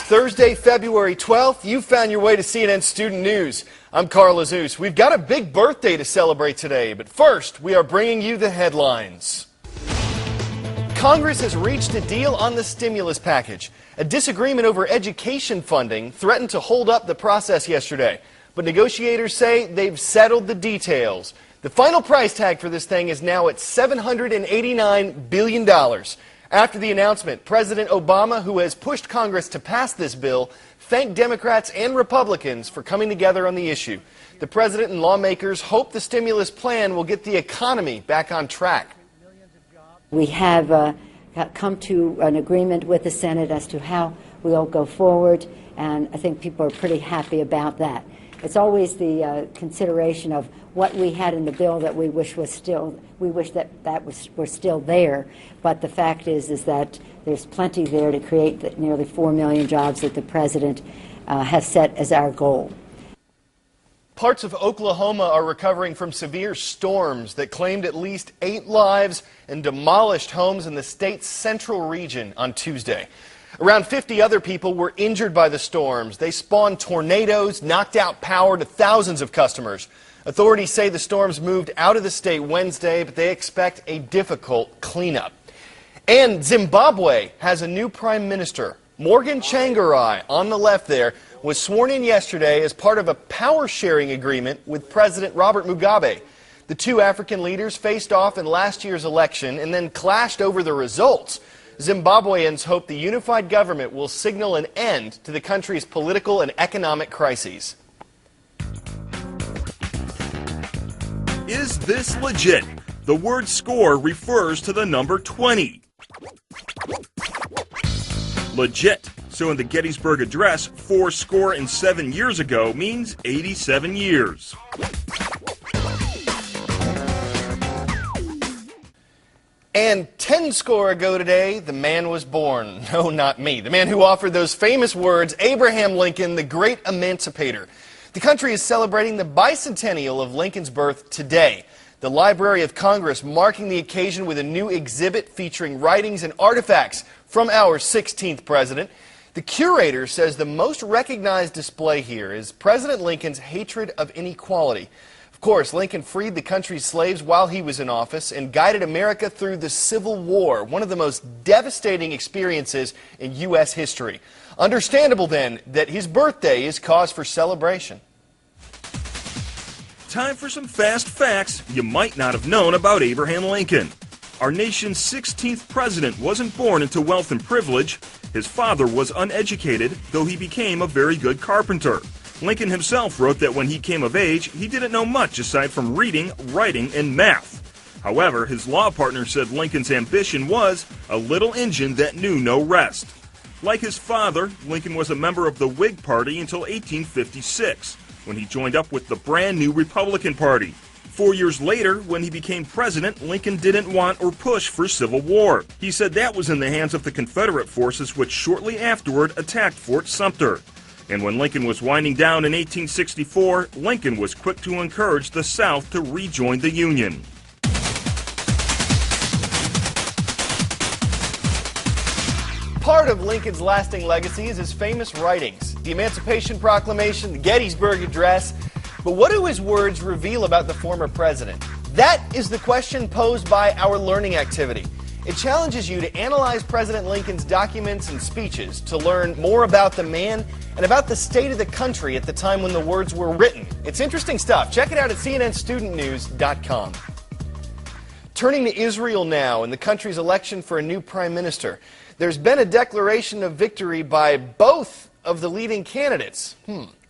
Thursday, February 12th, you found your way to CNN Student News. I'm Carl Azus. We've got a big birthday to celebrate today, but first, we are bringing you the headlines. Congress has reached a deal on the stimulus package. A disagreement over education funding threatened to hold up the process yesterday, but negotiators say they've settled the details. The final price tag for this thing is now at $789 billion. After the announcement, President Obama, who has pushed Congress to pass this bill, thanked Democrats and Republicans for coming together on the issue. The president and lawmakers hope the stimulus plan will get the economy back on track. We have come to an agreement with the Senate as to how we'll go forward, and I think people are pretty happy about that. It's always the consideration of what we had in the bill that we wish was still, were still there. But the fact is that there's plenty there to create the nearly 4 million jobs that the president has set as our goal. Parts of Oklahoma are recovering from severe storms that claimed at least 8 lives and demolished homes in the state's central region on Tuesday. Around 50 other people were injured by the storms. They spawned tornadoes, knocked out power to thousands of customers. Authorities say the storms moved out of the state Wednesday, but they expect a difficult cleanup. And Zimbabwe has a new prime minister. Morgan Tsvangirai, on the left there, was sworn in yesterday as part of a power-sharing agreement with President Robert Mugabe. The two African leaders faced off in last year's election and then clashed over the results. Zimbabweans hope the unified government will signal an end to the country's political and economic crises. Is this legit? The word score refers to the number 20. Legit. So in the Gettysburg Address, 407 years ago means 87 years. And 10 score ago today, the man was born. No, not me. The man who offered those famous words, Abraham Lincoln, the great emancipator. The country is celebrating the bicentennial of Lincoln's birth today. The Library of Congress marking the occasion with a new exhibit featuring writings and artifacts from our 16th president. The curator says the most recognized display here is President Lincoln's hatred of inequality. Of course, Lincoln freed the country's slaves while he was in office and guided America through the Civil War, one of the most devastating experiences in U.S. history. Understandable, then, that his birthday is cause for celebration. Time for some fast facts you might not have known about Abraham Lincoln. Our nation's 16th president wasn't born into wealth and privilege. His father was uneducated, though he became a very good carpenter. Lincoln himself wrote that when he came of age, he didn't know much aside from reading, writing, and math. However, his law partner said Lincoln's ambition was a little engine that knew no rest. Like his father, Lincoln was a member of the Whig Party until 1856, when he joined up with the brand new Republican Party. 4 years later, when he became president, Lincoln didn't want or push for civil war. He said that was in the hands of the Confederate forces, which shortly afterward attacked Fort Sumter. And when Lincoln was winding down in 1864, Lincoln was quick to encourage the South to rejoin the Union. Part of Lincoln's lasting legacy is his famous writings, the Emancipation Proclamation, the Gettysburg Address. But what do his words reveal about the former president? That is the question posed by our learning activity. It challenges you to analyze President Lincoln's documents and speeches to learn more about the man and about the state of the country at the time when the words were written. It's interesting stuff. Check it out at cnnstudentnews.com. Turning to Israel now and the country's election for a new prime minister. There's been a declaration of victory by both of the leading candidates.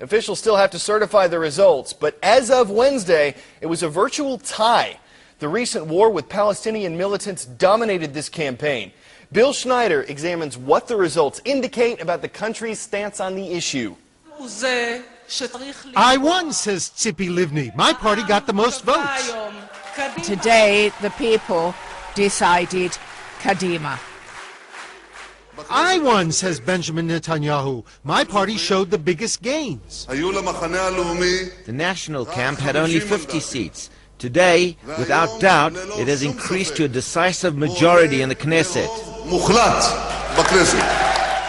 Officials still have to certify the results, but as of Wednesday, it was a virtual tie. The recent war with Palestinian militants dominated this campaign. Bill Schneider examines what the results indicate about the country's stance on the issue. I won, says Tzipi Livni. My party got the most votes. Today, the people decided Kadima. I won, says Benjamin Netanyahu. My party showed the biggest gains. The National Camp had only 50 seats. Today, without doubt, it has increased to a decisive majority in the Knesset.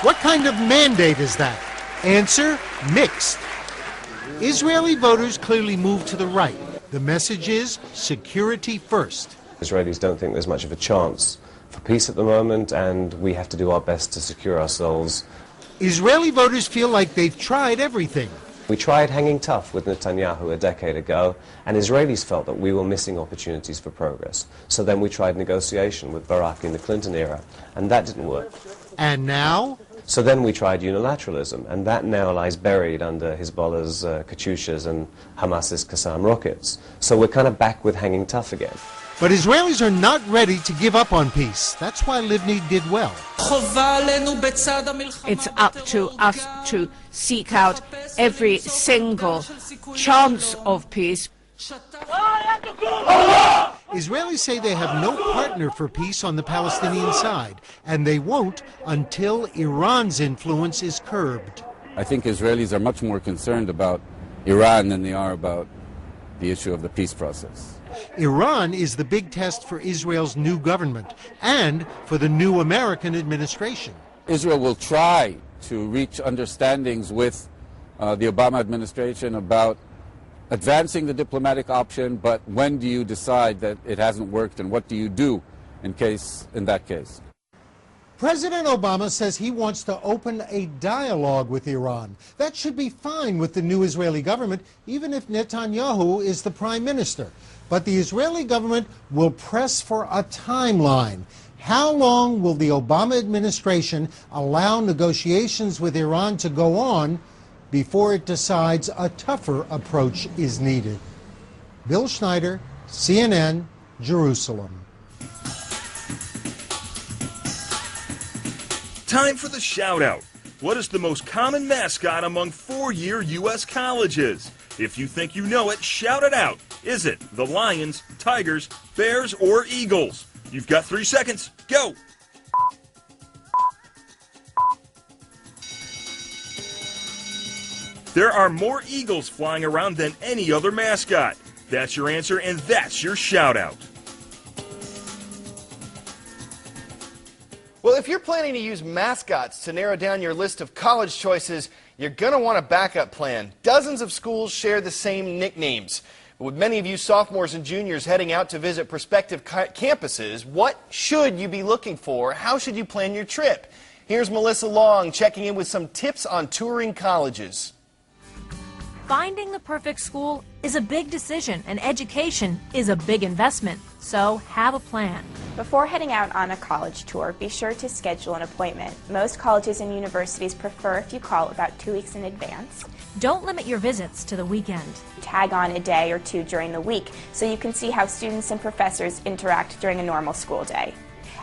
What kind of mandate is that? Answer, mixed. Israeli voters clearly moved to the right. The message is security first. Israelis don't think there's much of a chance for peace at the moment, and we have to do our best to secure ourselves. Israeli voters feel like they've tried everything. We tried hanging tough with Netanyahu a decade ago, and Israelis felt that we were missing opportunities for progress. So then we tried negotiation with Barak in the Clinton era, and that didn't work. And now? So then we tried unilateralism, and that now lies buried under Hezbollah's Katyushas and Hamas's Qassam rockets. So we're kind of back with hanging tough again. But Israelis are not ready to give up on peace. That's why Livni did well. It's up to us to seek out every single chance of peace. Israelis say they have no partner for peace on the Palestinian side, and they won't until Iran's influence is curbed. I think Israelis are much more concerned about Iran than they are about the issue of the peace process. Iran is the big test for Israel's new government and for the new American administration. Israel will try to reach understandings with the Obama administration about advancing the diplomatic option, but when do you decide that it hasn't worked, and what do you do in that case? President Obama says he wants to open a dialogue with Iran. That should be fine with the new Israeli government, even if Netanyahu is the prime minister. But the Israeli government will press for a timeline. How long will the Obama administration allow negotiations with Iran to go on before it decides a tougher approach is needed? Bill Schneider, CNN, Jerusalem. Time for the shout-out. What is the most common mascot among four-year U.S. colleges? If you think you know it, shout it out. Is it the Lions, Tigers, Bears, or Eagles? You've got 3 seconds. Go! There are more eagles flying around than any other mascot. That's your answer, and that's your shout-out. Well, if you're planning to use mascots to narrow down your list of college choices, you're going to want a backup plan. Dozens of schools share the same nicknames. But with many of you sophomores and juniors heading out to visit prospective campuses, what should you be looking for? How should you plan your trip? Here's Melissa Long checking in with some tips on touring colleges. Finding the perfect school is a big decision, and education is a big investment. So have a plan. Before heading out on a college tour, be sure to schedule an appointment. Most colleges and universities prefer if you call about 2 weeks in advance. Don't limit your visits to the weekend. Tag on a day or two during the week so you can see how students and professors interact during a normal school day.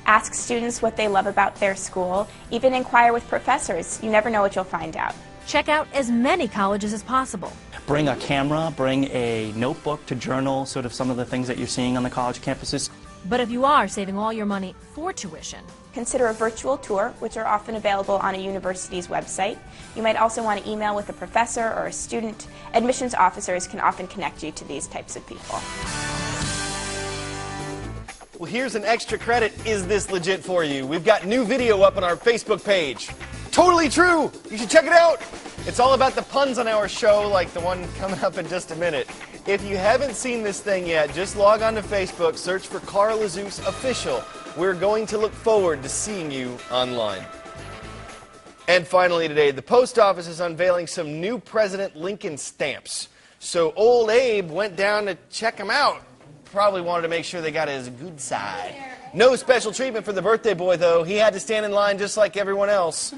Ask students what they love about their school. Even inquire with professors. You never know what you'll find out. Check out as many colleges as possible. Bring a camera, bring a notebook to journal sort of some of the things that you're seeing on the college campuses. But if you are saving all your money for tuition, consider a virtual tour, which are often available on a university's website. You might also want to email with a professor or a student. Admissions officers can often connect you to these types of people. Well, here's an extra credit. Is this legit for you? We've got new video up on our Facebook page. Totally true! You should check it out! It's all about the puns on our show, like the one coming up in just a minute. If you haven't seen this thing yet, just log on to Facebook, search for Carl Azuz Official. We're going to look forward to seeing you online. And finally today, the post office is unveiling some new President Lincoln stamps. So old Abe went down to check them out. Probably wanted to make sure they got his good side. No special treatment for the birthday boy, though. He had to stand in line just like everyone else.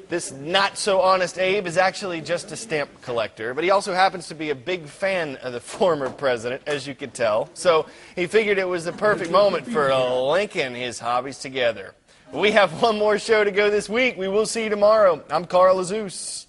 This not-so-honest Abe is actually just a stamp collector, but he also happens to be a big fan of the former president, as you could tell. So he figured it was the perfect moment for linking his hobbies together. We have one more show to go this week. We will see you tomorrow. I'm Carl Azuz.